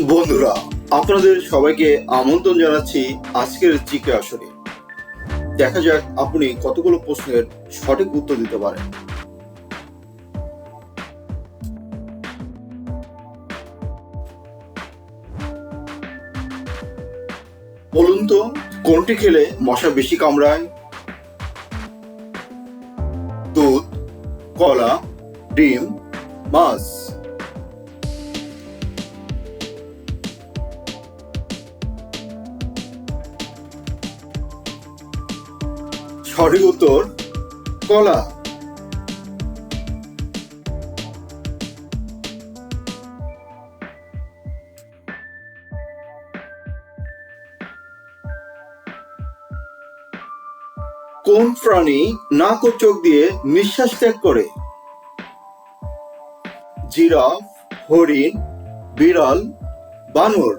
বন্ধুরা, আপনাদের সবাইকে আমন্ত্রণ জানাচ্ছি আজকের জিকে আসরে। দেখা যাক আপনি কতগুলো প্রশ্নের সঠিক উত্তর দিতে পারেন। বলুন তো, কোনটি খেলে মশা বেশি কামড়ায়? দুধ, কলা, ডিম, মাছ। সঠিক উত্তর কলা। কোন প্রাণী নাক ও চোখ দিয়ে নিঃশ্বাস ত্যাগ করে? জিরাফ, হরিণ, বিড়াল, বানর।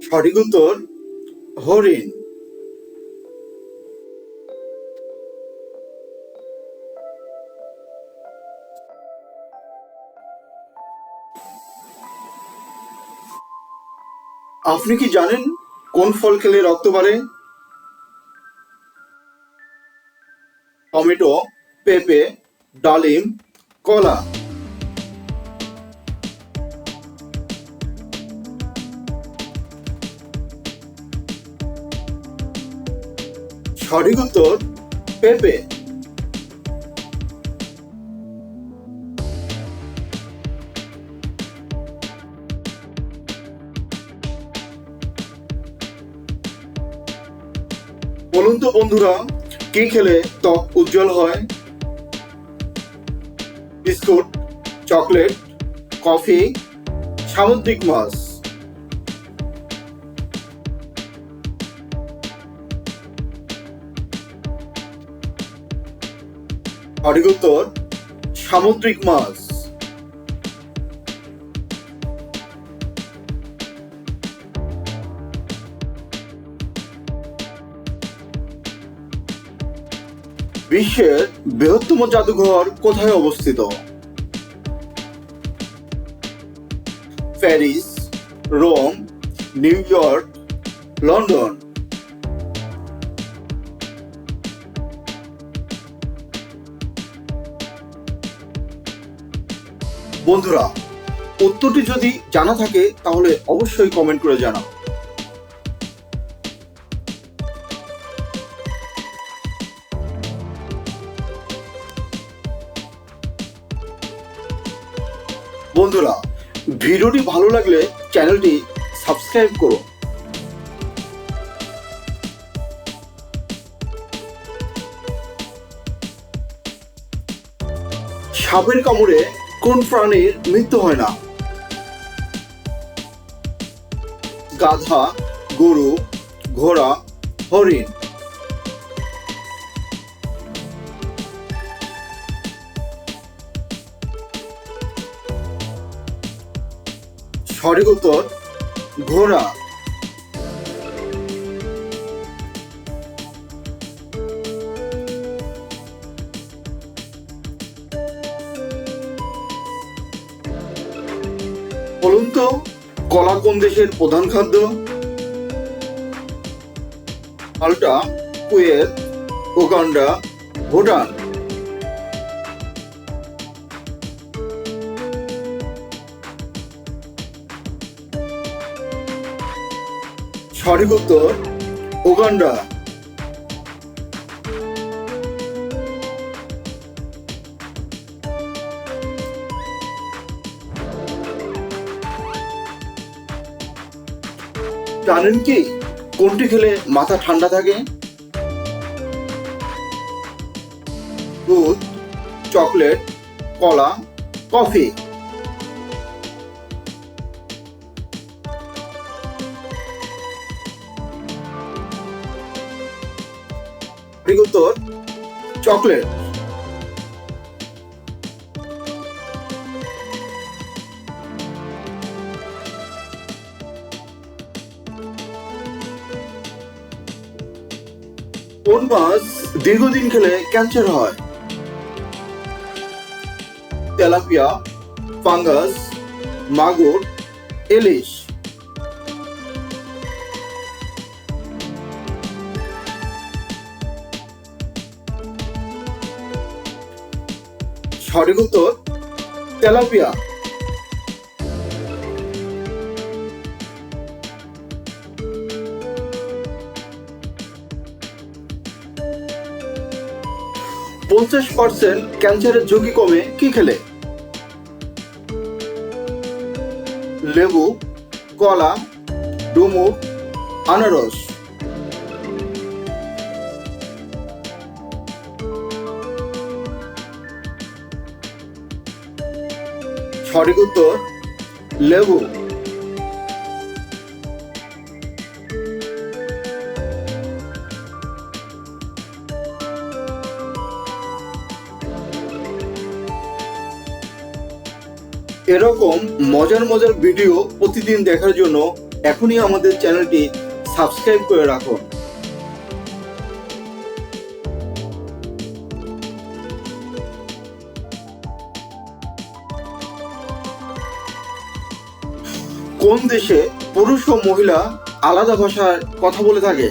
সঠিক উত্তর হরিণ। আপনি কি জানেন কোন ফল খেলে রক্ত বাড়ে? টমেটো, পেঁপে, ডালিম, কলা। সঠিক উত্তর পেঁপে। বলুন তো বন্ধুরা, কি খেলে ত্বক উজ্জ্বল হয়? বিস্কুট, চকলেট, কফি, সামুদ্রিক মাছ। সঠিক উত্তর সামুদ্রিক মাছ। বিশ্বের বৃহত্তম জাদুঘর কোথায় অবস্থিত? Paris, Rome, New York, London. বন্ধুরা, উত্তরটি যদি জানা থাকে তাহলে অবশ্যই কমেন্ট করে জানাও। বন্ধুরা, ভিডিওটি ভালো লাগলে চ্যানেলটি সাবস্ক্রাইব করো। সাপের কামড়ে কোন প্রাণীর মৃত্যু হয় না? গাধা, গরু, ঘোড়া, হরিণ। সঠিক উত্তর ঘোড়া। বলুন তো, কলা কোন দেশের প্রধান খাদ্য? মাল্টা, কুয়েত, উগান্ডা, ভুটান। সঠিক উত্তর উগান্ডা। জানেন কি কোনটি খেলে মাথা ঠান্ডা থাকে? দুধ, চকলেট, কলা, কফি। সঠিক উত্তর চকলেট। কোন মাছ দীর্ঘদিন খেলে ক্যান্সার হয়? তেলাপিয়া, ফাঙ্গাস, মাগুর, ইলিশ। সঠিক উত্তর তেলাপিয়া। %50 ক্যান্সারের ঝুঁকি কমে কি খেলে? লেবু, কলা, ডুমুর, আনারস। সঠিক উত্তর লেবু। এরকম মজার মজার ভিডিও প্রতিদিন দেখার জন্য এখনই আমাদের চ্যানেলটি সাবস্ক্রাইব করে রাখুন। কোন দেশে পুরুষ ও মহিলা আলাদা ভাষায় কথা বলে থাকে?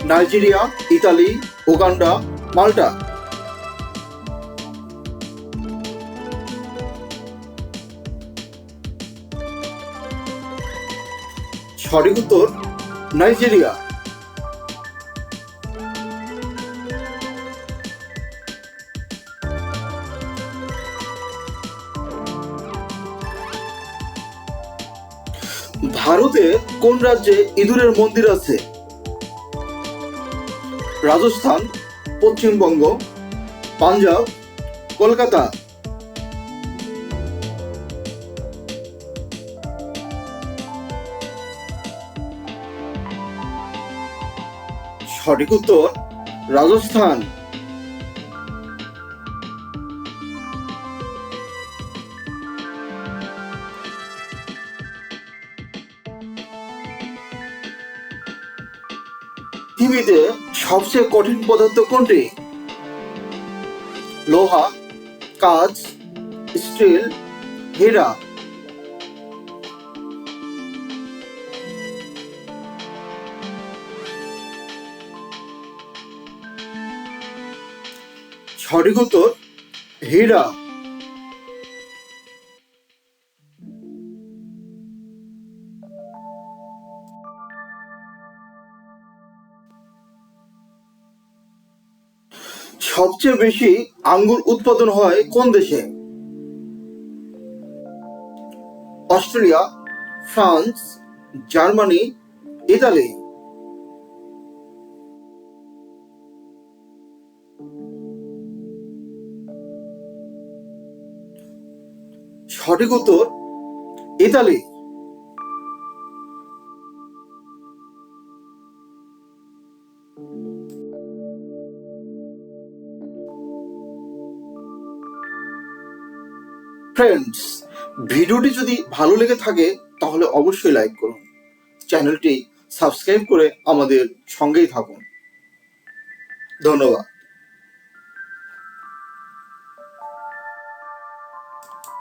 নাইজেরিয়া, ইতালি, উগান্ডা, মাল্টা। সঠিক উত্তর নাইজেরিয়া। ভারতে কোন রাজ্যে ইঁদুরের মন্দির আছে? রাজস্থান, পশ্চিমবঙ্গ, পাঞ্জাব, কলকাতা। সঠিক উত্তর রাজস্থান। পৃথিবীতে সবচেয়ে কঠিন পদার্থ কোনটি? লোহা, কাঁচ, স্টিল, হীরা। সঠিক উত্তর হীরা। সবচেয়ে বেশি আঙ্গুর উৎপাদন হয় কোন দেশে? Australia, France, Germany, Italy. সঠিক উত্তর ইতালি। ফ্রেন্ডস, ভিডিওটি যদি ভালো লেগে থাকে তাহলে অবশ্যই লাইক করুন, চ্যানেলটি সাবস্ক্রাইব করে আমাদের সঙ্গেই থাকুন। ধন্যবাদ।